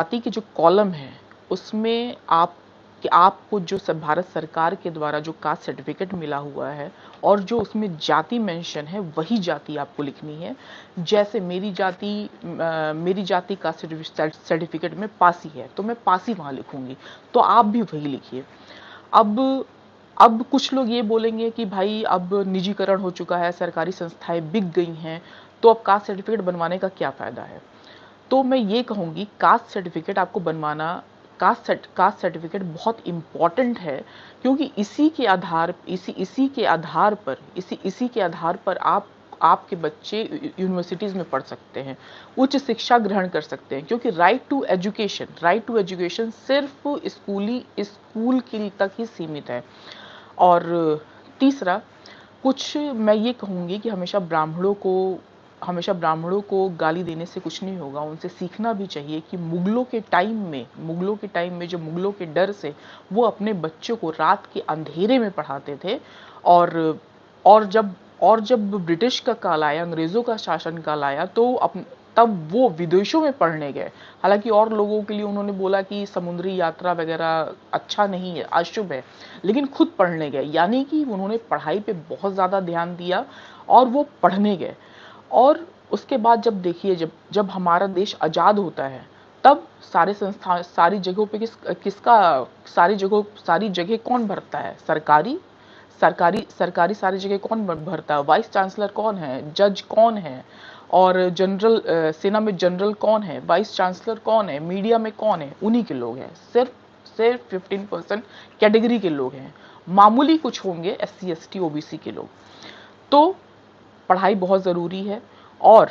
जाति की जो कॉलम है उसमें आपको जो भारत सरकार के द्वारा जो कास्ट सर्टिफिकेट मिला हुआ है और जो उसमें जाति मेंशन है वही जाति आपको लिखनी है। जैसे मेरी जाति कास्ट सर्टिफिकेट में पासी है तो मैं पासी वहां लिखूंगी, तो आप भी वही लिखिए। अब अब कुछ लोग ये बोलेंगे कि भाई अब निजीकरण हो चुका है, सरकारी संस्थाएं बिक गई हैं, तो अब कास्ट सर्टिफिकेट बनवाने का क्या फायदा है। तो मैं ये कहूँगी कास्ट सर्टिफिकेट आपको बनवाना, कास्ट सर्टिफिकेट बहुत इम्पॉर्टेंट है, क्योंकि इसी के आधार पर आपके बच्चे यूनिवर्सिटीज़ में पढ़ सकते हैं, उच्च शिक्षा ग्रहण कर सकते हैं, क्योंकि राइट टू एजुकेशन सिर्फ स्कूल की तक ही सीमित है। और तीसरा, कुछ मैं ये कहूँगी कि हमेशा ब्राह्मणों को गाली देने से कुछ नहीं होगा, उनसे सीखना भी चाहिए कि मुगलों के टाइम में जो मुगलों के डर से वो अपने बच्चों को रात के अंधेरे में पढ़ाते थे। और और जब ब्रिटिश का काल आया, अंग्रेजों का शासन काल आया, तो तब वो विदेशों में पढ़ने गए। हालांकि और लोगों के लिए उन्होंने बोला कि समुद्री यात्रा वगैरह अच्छा नहीं है, अशुभ है, लेकिन खुद पढ़ने गए, यानी कि उन्होंने पढ़ाई पे बहुत ज़्यादा ध्यान दिया और वो पढ़ने गए। और उसके बाद जब देखिए, जब हमारा देश आज़ाद होता है, तब सारे संस्थान सारी जगहों पे किसका सारी जगह कौन भरता है? सरकारी सारी जगह कौन भरता है? वाइस चांसलर कौन है? जज कौन है? और सेना में जनरल कौन है? वाइस चांसलर कौन है? मीडिया में कौन है? उन्हीं के लोग हैं। सिर्फ 15% कैटेगरी के लोग हैं, मामूली कुछ होंगे SC ST OBC के लोग। तो पढ़ाई बहुत ज़रूरी है। और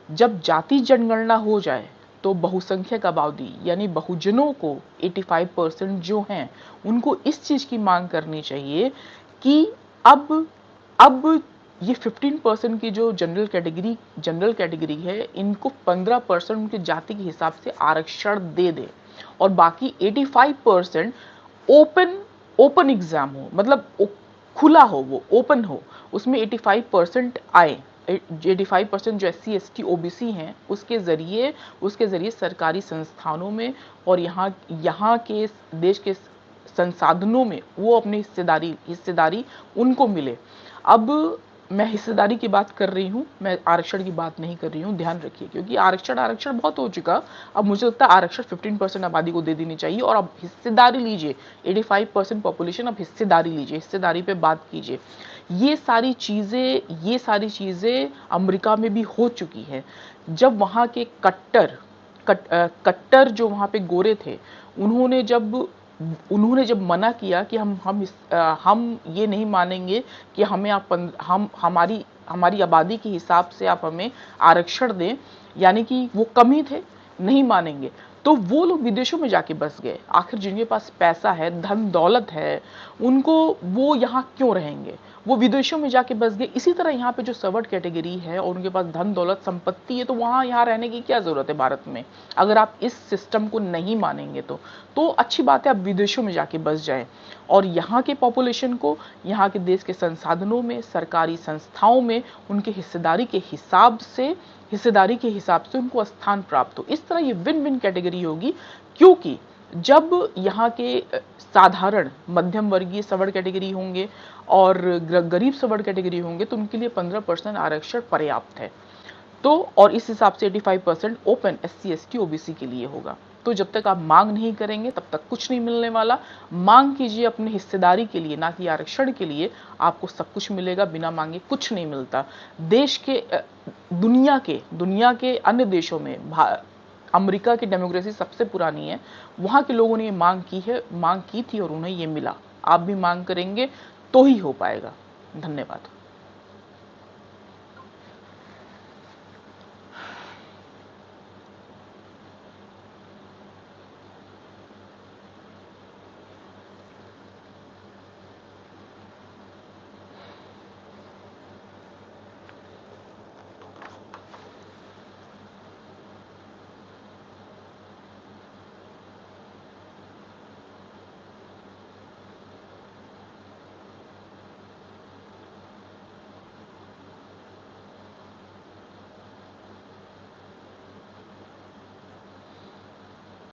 जब जाति जनगणना हो जाए तो बहुसंख्यक आबादी यानी बहुजनों को 85% जो हैं उनको इस चीज़ की मांग करनी चाहिए कि अब ये 15% की जो जनरल कैटेगरी है, इनको 15% उनकी जाति के हिसाब से आरक्षण दे दे, और बाकी 85% ओपन ओपन एग्जाम हो, मतलब खुला हो, वो ओपन हो, उसमें 85% आए। 85% जो SC ST OBC हैं उसके जरिए सरकारी संस्थानों में और यहाँ के देश के संसाधनों में वो अपनी हिस्सेदारी उनको मिले। अब मैं हिस्सेदारी की बात कर रही हूँ, मैं आरक्षण की बात नहीं कर रही हूँ, ध्यान रखिए, क्योंकि आरक्षण बहुत हो चुका। अब मुझे लगता है आरक्षण 15% आबादी को दे देनी चाहिए, और अब हिस्सेदारी लीजिए। 85% पॉपुलेशन, अब हिस्सेदारी लीजिए, हिस्सेदारी पे बात कीजिए। ये सारी चीज़ें अमेरिका में भी हो चुकी हैं। जब वहाँ के कट्टर जो वहाँ पे गोरे थे, उन्होंने जब मना किया कि हम ये नहीं मानेंगे कि हमारी आबादी के हिसाब से आप हमें आरक्षण दें, यानी कि वो कम ही थे, नहीं मानेंगे, तो वो लोग विदेशों में जाके बस गए। आखिर जिनके पास पैसा है, धन दौलत है, उनको वो यहाँ क्यों रहेंगे, वो विदेशों में जाके बस गए। इसी तरह यहाँ पे जो सर्वड कैटेगरी है और उनके पास धन दौलत संपत्ति है, तो वहाँ यहाँ रहने की क्या जरूरत है भारत में, अगर आप इस सिस्टम को नहीं मानेंगे तो अच्छी बात है, आप विदेशों में जाके बस जाएं, और यहाँ के पॉपुलेशन को यहाँ के देश के संसाधनों में, सरकारी संस्थाओं में उनके हिस्सेदारी के हिसाब से उनको स्थान प्राप्त हो। इस तरह ये विन विन कैटेगरी होगी, क्योंकि जब यहाँ के साधारण मध्यम वर्गीय सवर्ण कैटेगरी होंगे और गरीब सवर्ण कैटेगरी होंगे, तो उनके लिए 15% आरक्षण पर्याप्त है। तो और इस हिसाब से 85% ओपन SC ST OBC के लिए होगा। तो जब तक आप मांग नहीं करेंगे तब तक कुछ नहीं मिलने वाला। मांग कीजिए अपने हिस्सेदारी के लिए, ना कि आरक्षण के लिए। आपको सब कुछ मिलेगा, बिना मांगे कुछ नहीं मिलता। देश के दुनिया के अन्य देशों में अमेरिका की डेमोक्रेसी सबसे पुरानी है, वहाँ के लोगों ने ये मांग की थी और उन्हें ये मिला। आप भी मांग करेंगे तो ही हो पाएगा। धन्यवाद।